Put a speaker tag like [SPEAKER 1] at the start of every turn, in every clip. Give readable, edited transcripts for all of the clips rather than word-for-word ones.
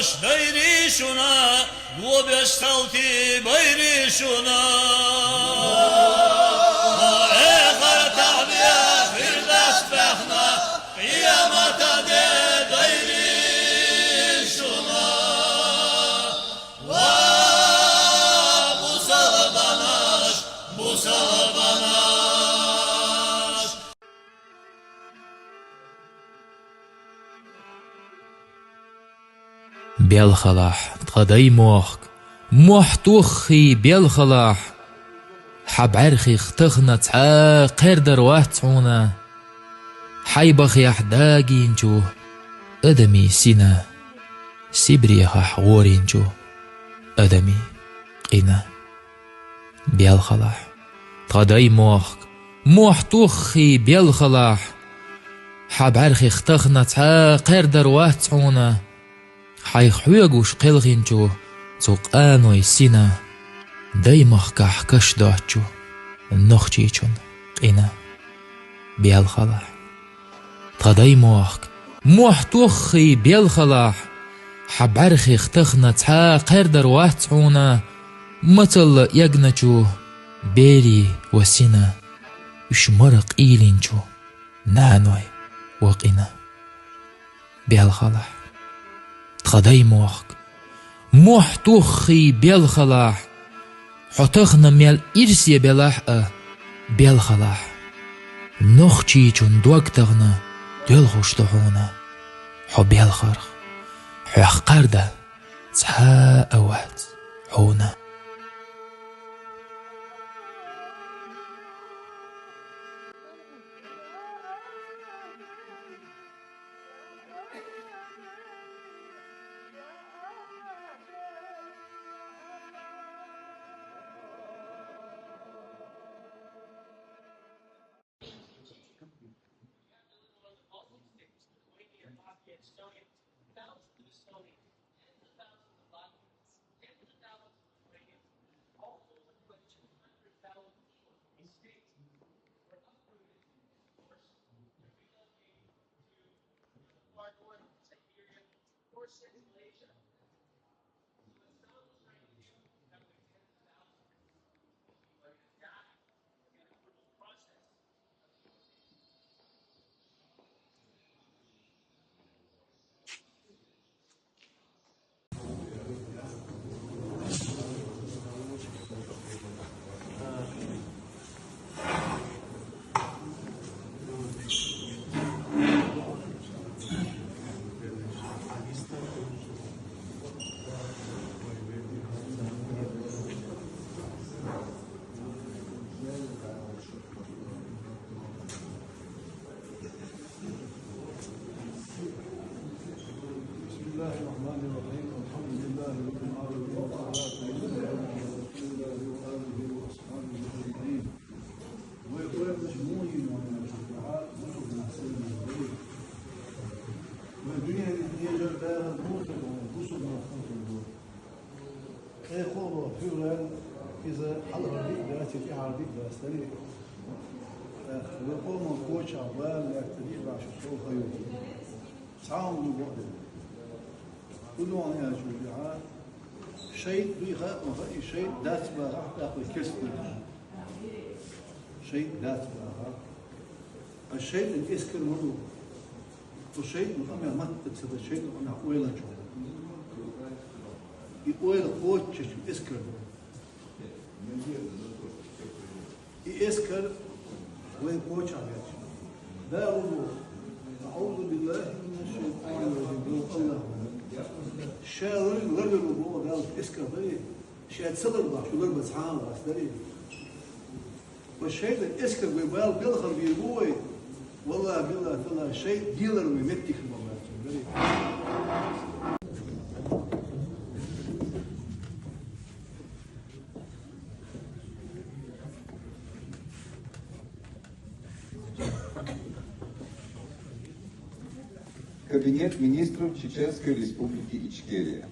[SPEAKER 1] باش دایریشونا و بیشتالتی بایریشونا اخر تعبیه فردست بخنا قیامت ده دایریشونا و بوساباناش
[SPEAKER 2] بيالخلاح تقضي موح توخي بيالخلاح حب عرخي اختخنا تعا قردر واتعونا حيبخي احداقي انجو ادمي سينا سيبريخا حغوري انجو ادمي قينا بيالخلاح تقضي موح توخي بيالخلاح حب عرخي اختخنا تعا قردر واتعونا حيخويقوش قلغينجو زوقانو يسينا دايمخ كحكش داتشو النخجيچون قينا بيالخلاح تغداي موح توخي بيالخلاح حب عرخي اختخنا تعا قردر واتعونا مطل يقنجو بيري وسينا يشمرق إيلينجو نانوي وقينا بيالخلاح تغداي موح توخي بيالخلاح حتخنا ميال إرسيا بلاح بيالخلاح نخجيچون دوكتغنا ديالغوش تحونا حو بيالخرخ حو قرده تعا اوات حونا
[SPEAKER 3] إذا حضر الرئيس في عربي بأستري وقوم كوتش عبال يعتدي بعش الصوت خيوط تعاون بعد كل واحد يا جماعة شيء بيخاف ما شيء دات بقى تأخذ كسب شيء دات بقى الشيء اللي يسكر مرو والشيء اللي ما تتصدق الشيء اللي أنا أقوله جو يقول كوتش يسكر يسكر ويكوتش عليه لا أعوذ بالله من الشيطان الرجيم الله شاور غير الوضوء قال اسكر بيه شيء تصدر بقى شو ضربة سحان راس والشيء اللي اسكر بيبال بيلخر بيبوي والله بالله طلع شيء ديلر ويمتك الموضوع
[SPEAKER 4] Кабинет министров Чеченской Республики Ичкерия.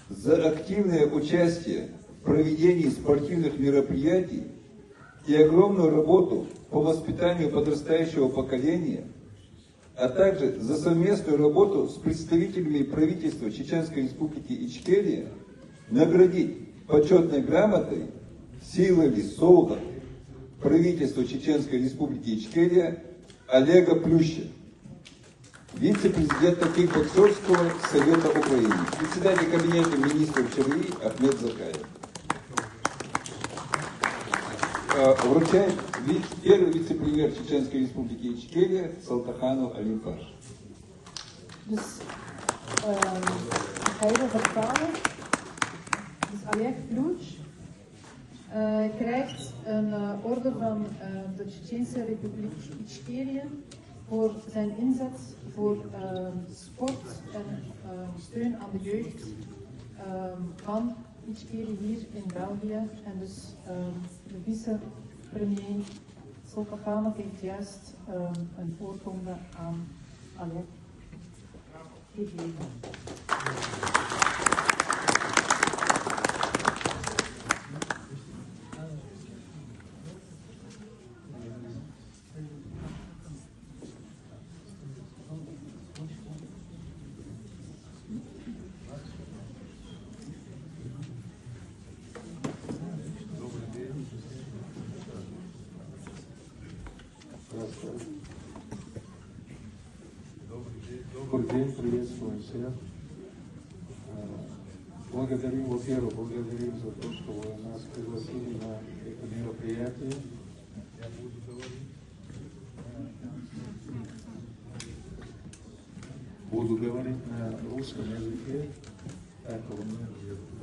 [SPEAKER 4] За активное участие в проведении спортивных мероприятий и огромную работу по воспитанию подрастающего поколения а также за совместную работу с представителями правительства Чеченской Республики Ичкерия наградить почетной грамотой силами солдат правительства Чеченской Республики Ичкерия Олега Плюща, вице-президента Кикбоксерского совета Украины, председатель кабинета министров ЧРИ Ахмед Закаев. Вручает первый вице-премьер Чеченской Республики Ичкерия Салтаханов Алимпаш.
[SPEAKER 5] Dus ik ga even vertalen. Dus Oleg Plющ krijgt een orde van de Tsjechische Republiek Ichkerië voor zijn inzet voor sport en steun aan de jeugd van Ichkerië hier in België. En dus de vice-premier Soltafanov heeft juist een oorkonde aan Oleg gegeven.
[SPEAKER 6] Добрый день, приветствую всех. Благодарим, во-первых, благодарим за то, что вы нас пригласили на это мероприятие. Я буду говорить на русском языке, так он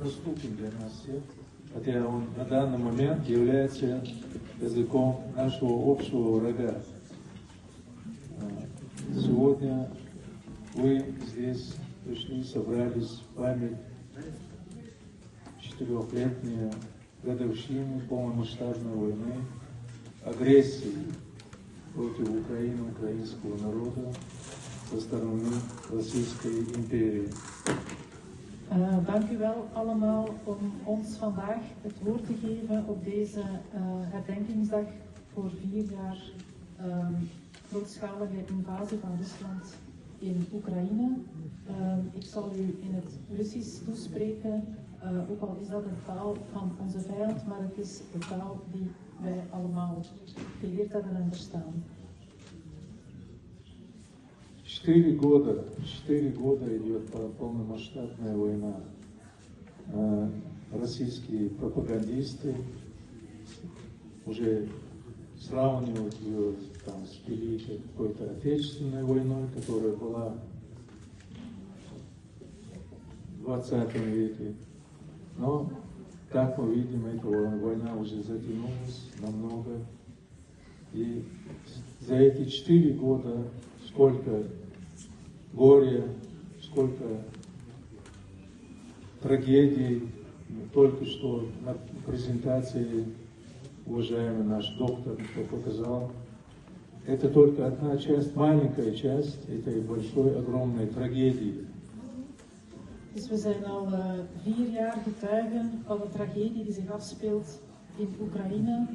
[SPEAKER 6] доступен для нас всех, хотя он на данный момент является языком нашего общего врага. Сегодня вы здесь пришли, собрались в память 4-летней годовщины полномасштабной войны, агрессии против Украины, украинского народа со стороны Российской империи.
[SPEAKER 5] Dank u wel allemaal om ons vandaag het woord te geven op deze herdenkingsdag voor 4 jaar grootschalige invasie van Rusland in Oekraïne. Ik zal u in het Russisch toespreken, ook al is dat een taal van onze vijand, maar het is de taal die wij allemaal geleerd hebben en verstaan.
[SPEAKER 6] 4 года идет полномасштабная война. Российские пропагандисты уже сравнивают ее там, с великой какой-то отечественной войной, которая была в 20 веке. Но, как мы видим, эта война уже затянулась намного. И за эти 4 года сколько горя, сколько трагедий. Только что на презентации уважаемый наш доктор показал. Это только одна часть, маленькая часть этой большой, огромной трагедии.
[SPEAKER 5] Dus we zijn al 4 jaar getuigen van de tragedie die zich afspeelt in Oekraïne.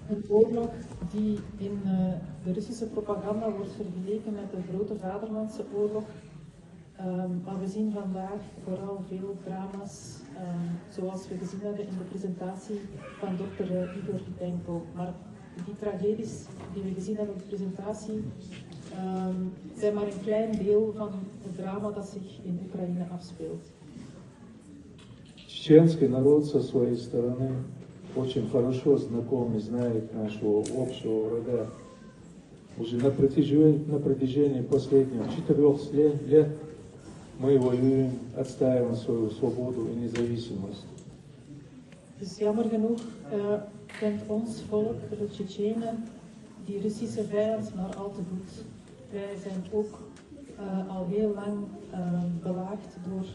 [SPEAKER 5] Een oorlog die in de Russische propaganda wordt vergeleken met de grote vaderlandse oorlog. Maar we zien vandaag vooral veel drama's, zoals we gezien hebben in de presentatie van dokter Igor Hitenko. Maar die tragedies die we gezien hebben op de presentatie zijn maar een klein deel van het drama dat zich in Oekraïne afspeelt.
[SPEAKER 6] Чеченский народ со своей стороны очень хорошо знаком и знает нашего общего врага. Уже на протяжении последних 4 лет мы воюем, отстаиваем свою свободу и независимость.
[SPEAKER 5] Dus jammer genoeg kent ons volk, de Tsjetsjenen, die Russische vijand maar al te goed. Wij zijn ook al heel lang belaagd door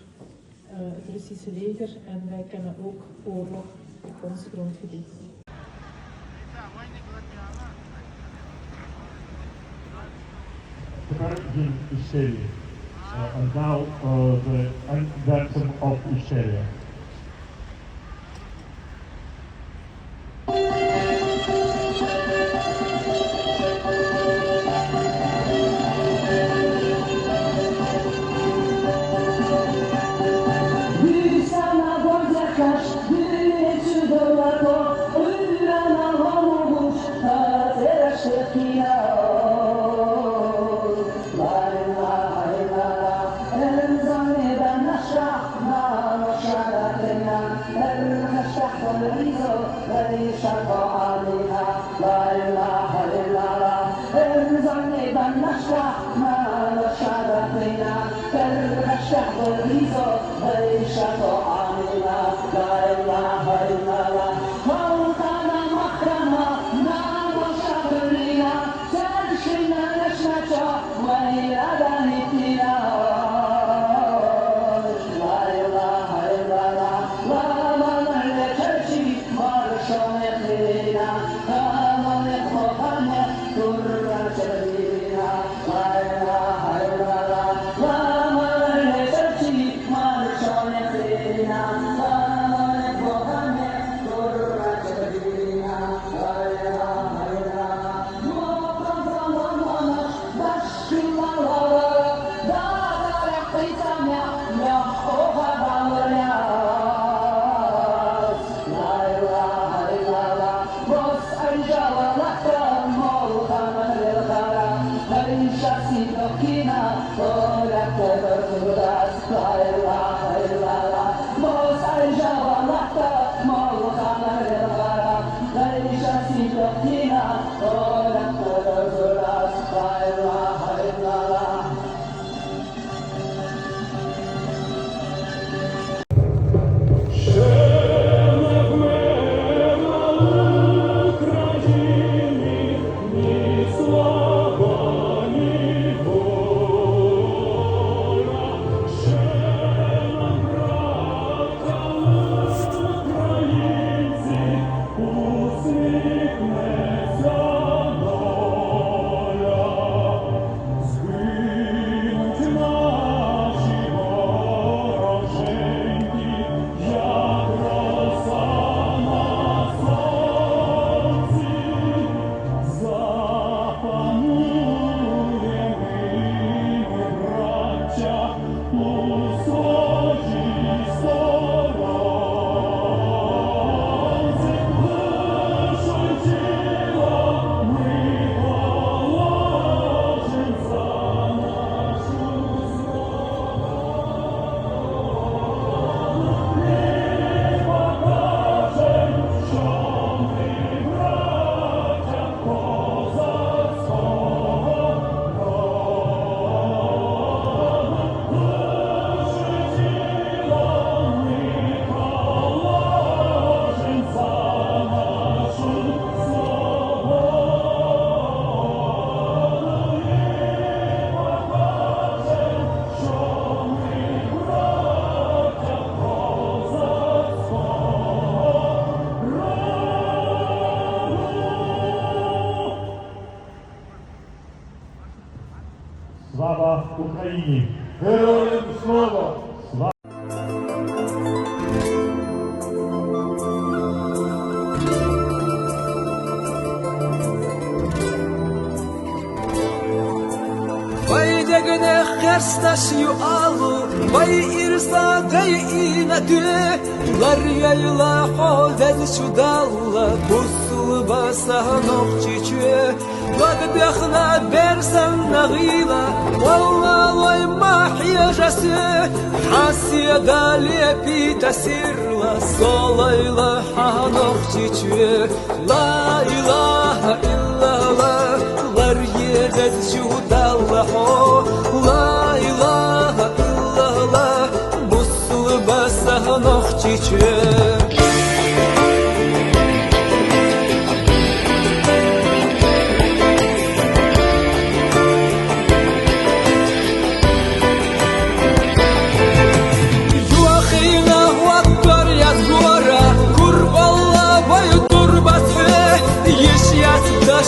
[SPEAKER 5] het Russische leger en wij kennen ook oorlog op ons grondgebied.
[SPEAKER 7] Current Ichkeria, and now the anthem of Ichkeria. Слава Україні!
[SPEAKER 6] Героям слава!
[SPEAKER 8] Vay degene kerstaşıyor alı, vay irsa deyine dü. Lar yayla hodez şu dalla, busul basan okçiçü. Vag biyakla bersen nağila, valla vay mahiyajası. Hasiye dali pita sirla, solayla han okçiçü. La ilahe illallah, lar yedez şu dalla. La ilahe illallah, busul basan okçiçü.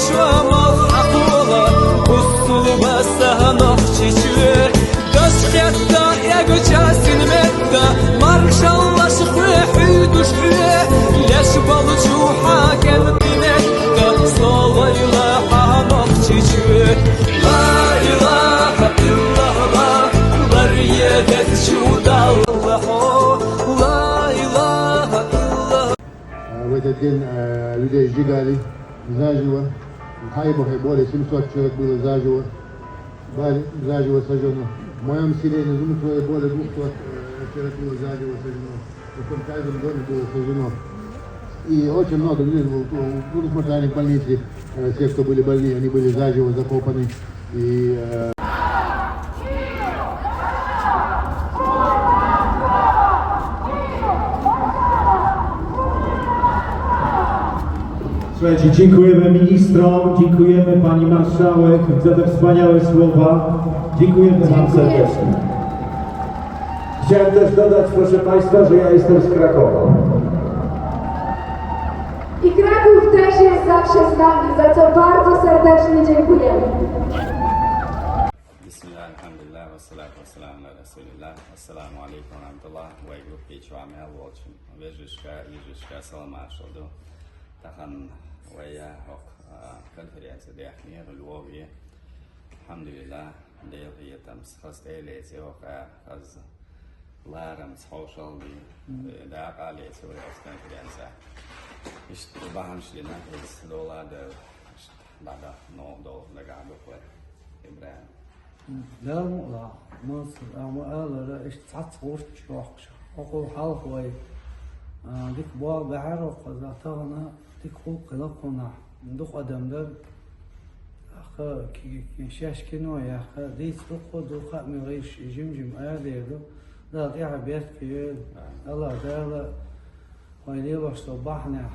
[SPEAKER 8] Шамал акула, усулу басахан окчичу. Дашхетта эго часин метта, маршалла шхуе хүйдушхуе. Леш балучу хакен пинетта, солайла хахан окчичу. Ла илаха иллаллах, лар едет чудаллахо. Ла илаха иллаллах.
[SPEAKER 9] В этот день людей сжигали заживо. В Хайбахе более 700 человек было заживо сожжено. В моем селе на Зумцове более 200 человек было заживо сожжено. В каждом доме было сожжено. И очень много людей было. Предусмотрели в больнице, те, кто были больны, они были заживо закопаны. И
[SPEAKER 10] Słuchajcie, dziękujemy ministrom, dziękujemy pani marszałek za te wspaniałe słowa. Dziękujemy wam serdecznie. Chciałem też dodać, proszę państwa, że ja jestem z Krakowa.
[SPEAKER 11] I Kraków też jest zawsze z nami, za co bardzo serdecznie dziękujemy.
[SPEAKER 12] Bismillah, alhamdulillah, wassalatu wassalamu ala rasulillah. Assalamu alaikum wa rahmatullah. Wa grup geçvame alvoçum. Vežiška salamašodu. Tahan vaya hok konferencija dehniye Lvovje. Alhamdulillah, deyatam khastaylet yoqa az laram tshawshaldi daqalet suriyas konferencija. İşte bahanşlina iz dolada bada no do lagado kwa İbrahim.
[SPEAKER 13] لا لا مصر أما أنا إيش تعصبت شوخش أقول حلق وي ديك بوا بعرف قزاتنا ديك خوك لقنا ندخ أدم ده أخ كي شاش كنوا يا أخ ديت دخو دخو مغيش جم آلي ده ده ضيع بيت كي الله ده ويلي باش صباحنا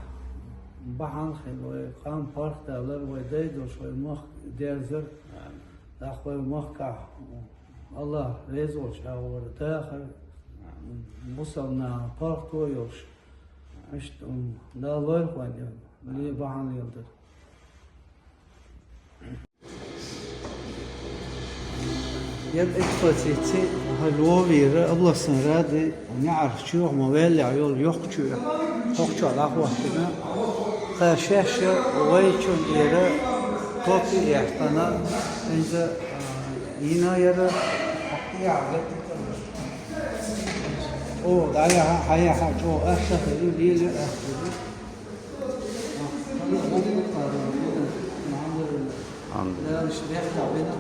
[SPEAKER 13] بحن خيل وقام فرق ده ويديدو شوي مخ ديرزر أخوي مكة الله رزقش أو داخل وصلنا بارتو يوش مش ده الله يخواني اللي بعن يلدر يب إكفتي هالوفير الله سنرادي نعرف شو موال عيول يخشوا على أخوة كنا خشاشة ويشون إيرا كوكي يحتنا إنزا ينا يرى أو دايا حيا حاجو أخشى لي أخشى لا مش بيحكي بينا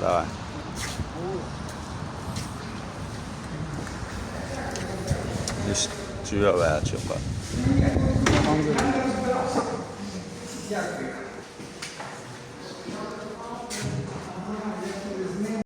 [SPEAKER 12] Давай. Лишь живя вечер.
[SPEAKER 13] Alhamdulillah.